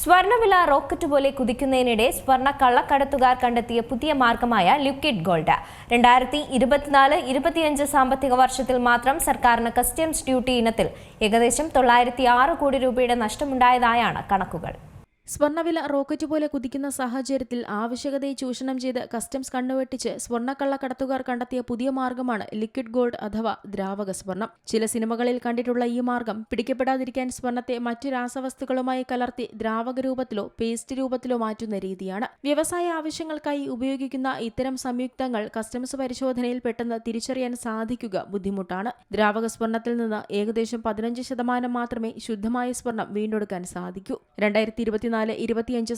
സ്വർണ്ണവില റോക്കറ്റ് പോലെ കുതിക്കുന്നതിനിടെ സ്വർണ്ണ കള്ളക്കടത്തുകാർ കണ്ടെത്തിയ പുതിയ മാർഗമായ ലിക്വിഡ് ഗോൾഡ്. 2024-25 സാമ്പത്തിക വർഷത്തിൽ മാത്രം സർക്കാരിന് കസ്റ്റംസ് ഡ്യൂട്ടി ഇനത്തിൽ ഏകദേശം 906 കോടി രൂപയുടെ നഷ്ടമുണ്ടായതായാണ് കണക്കുകൾ. സ്വർണ്ണവില റോക്കറ്റ് പോലെ കുതിക്കുന്ന സാഹചര്യത്തിൽ ആവശ്യകതയെ ചൂഷണം ചെയ്ത് കസ്റ്റംസ് കണ്ണുവെട്ടിച്ച് സ്വർണ്ണക്കള്ളക്കടത്തുകാർ കണ്ടെത്തിയ പുതിയ മാർഗമാണ് ലിക്വിഡ് ഗോൾഡ് അഥവാ ദ്രാവക സ്വർണം. ചില സിനിമകളിൽ കണ്ടിട്ടുള്ള ഈ മാർഗം പിടിക്കപ്പെടാതിരിക്കാൻ സ്വർണ്ണത്തെ മറ്റു രാസവസ്തുക്കളുമായി കലർത്തി ദ്രാവക രൂപത്തിലോ പേസ്റ്റ് രൂപത്തിലോ മാറ്റുന്ന രീതിയാണ്. വ്യവസായ ആവശ്യങ്ങൾക്കായി ഉപയോഗിക്കുന്ന ഇത്തരം സംയുക്തങ്ങൾ കസ്റ്റംസ് പരിശോധനയിൽ പെട്ടെന്ന് തിരിച്ചറിയാൻ സാധിക്കുക ബുദ്ധിമുട്ടാണ്. ദ്രാവക സ്വർണ്ണത്തിൽ നിന്ന് ഏകദേശം 15% മാത്രമേ ശുദ്ധമായ സ്വർണം വീണ്ടെടുക്കാൻ സാധിക്കൂ. 2024-25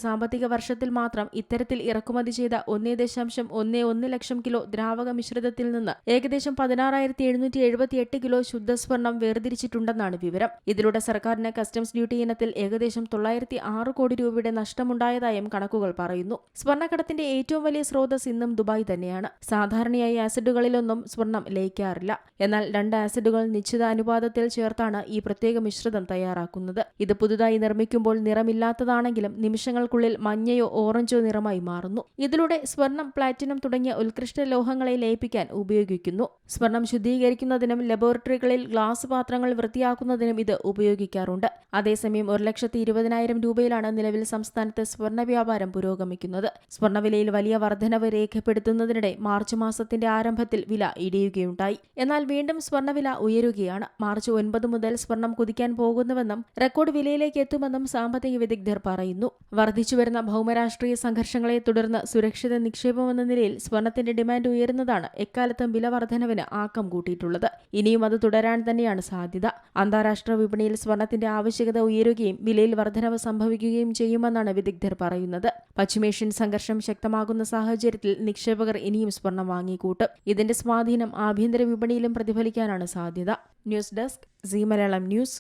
സാമ്പത്തിക വർഷത്തിൽ മാത്രം ഇത്തരത്തിൽ ഇറക്കുമതി ചെയ്ത 1.11 ലക്ഷം കിലോ ദ്രാവക മിശ്രിതത്തിൽ നിന്ന് ഏകദേശം 16,778 കിലോ ശുദ്ധസ്വർണം വേർതിരിച്ചിട്ടുണ്ടെന്നാണ് വിവരം. ഇതിലൂടെ സർക്കാരിന് കസ്റ്റംസ് ഡ്യൂട്ടി ഇനത്തിൽ ഏകദേശം 906 കോടി രൂപയുടെ നഷ്ടമുണ്ടായതായും കണക്കുകൾ പറയുന്നു. സ്വർണ്ണക്കടത്തിന്റെ ഏറ്റവും വലിയ സ്രോതസ് ഇന്നും ദുബായ് തന്നെയാണ്. സാധാരണയായി ആസിഡുകളിലൊന്നും സ്വർണം ലയിക്കാറില്ല. എന്നാൽ 2 ആസിഡുകൾ നിശ്ചിത അനുപാതത്തിൽ ചേർത്താണ് ഈ പ്രത്യേക മിശ്രിതം തയ്യാറാക്കുന്നത്. ഇത് പുതുതായി നിർമ്മിക്കുമ്പോൾ നിറമില്ലാത്തതാണെങ്കിലും നിമിഷങ്ങൾക്കുള്ളിൽ മഞ്ഞയോ ഓറഞ്ചോ നിറമായി മാറുന്നു. ഇതിലൂടെ സ്വർണം, പ്ലാറ്റിനം തുടങ്ങിയ ഉത്കൃഷ്ട ലോഹങ്ങളെ ലയിപ്പിക്കാൻ ഉപയോഗിക്കുന്നു. സ്വർണം ശുദ്ധീകരിക്കുന്നതിനും ലബോറട്ടറികളിൽ ഗ്ലാസ് പാത്രങ്ങൾ വൃത്തിയാക്കുന്നതിനും ഇത് ഉപയോഗിക്കാറുണ്ട്. അതേസമയം 1,20,000 രൂപയിലാണ് നിലവിൽ സംസ്ഥാനത്ത് സ്വർണ്ണ വ്യാപാരം പുരോഗമിക്കുന്നത്. സ്വർണ്ണവിലയിൽ വലിയ വർധനവ് രേഖപ്പെടുത്തുന്നതിനിടെ മാർച്ച് മാസത്തിന്റെ ആരംഭത്തിൽ വില ഇടിയുകയുണ്ടായി. എന്നാൽ വീണ്ടും സ്വർണ്ണവില ഉയരുകയാണ്. മാർച്ച് 9 മുതൽ സ്വർണം കുതിക്കാൻ പോകുന്നുവെന്നും റെക്കോർഡ് വിലയിലേക്ക് എത്തുമെന്നും സാമ്പത്തിക വിദഗ്ധർ പറയുന്നു. വർദ്ധിച്ചുവരുന്ന ഭൗമരാഷ്ട്രീയ സംഘർഷങ്ങളെ തുടർന്ന് സുരക്ഷിത നിക്ഷേപമെന്ന നിലയിൽ സ്വർണത്തിന്റെ ഡിമാൻഡ് ഉയരുന്നതാണ് എക്കാലത്തും വില വർധനവിന് ആക്കം കൂട്ടിയിട്ടുള്ളത്. ഇനിയും അത് തുടരാൻ തന്നെയാണ് സാധ്യത. അന്താരാഷ്ട്ര വിപണിയിൽ സ്വർണത്തിന്റെ ആവശ്യകത ഉയരുകയും വിലയിൽ വർധനവ് സംഭവിക്കുകയും ചെയ്യുമെന്നാണ് വിദഗ്ധർ പറയുന്നത്. പശ്ചിമേഷ്യൻ സംഘർഷം ശക്തമാകുന്ന സാഹചര്യത്തിൽ നിക്ഷേപകർ ഇനിയും സ്വർണം വാങ്ങിക്കൂട്ടും. ഇതിന്റെ സ്വാധീനം ആഭ്യന്തര വിപണിയിലും പ്രതിഫലിക്കാനാണ് സാധ്യത. News desk Zee Malayalam news.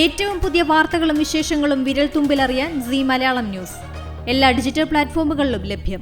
ഏറ്റവും പുതിയ വാർത്തകളും വിശേഷങ്ങളും വിരൽത്തുമ്പിലറിയാൻ സീ മലയാളം ന്യൂസ് എല്ലാ ഡിജിറ്റൽ പ്ലാറ്റ്ഫോമുകളിലും ലഭ്യം.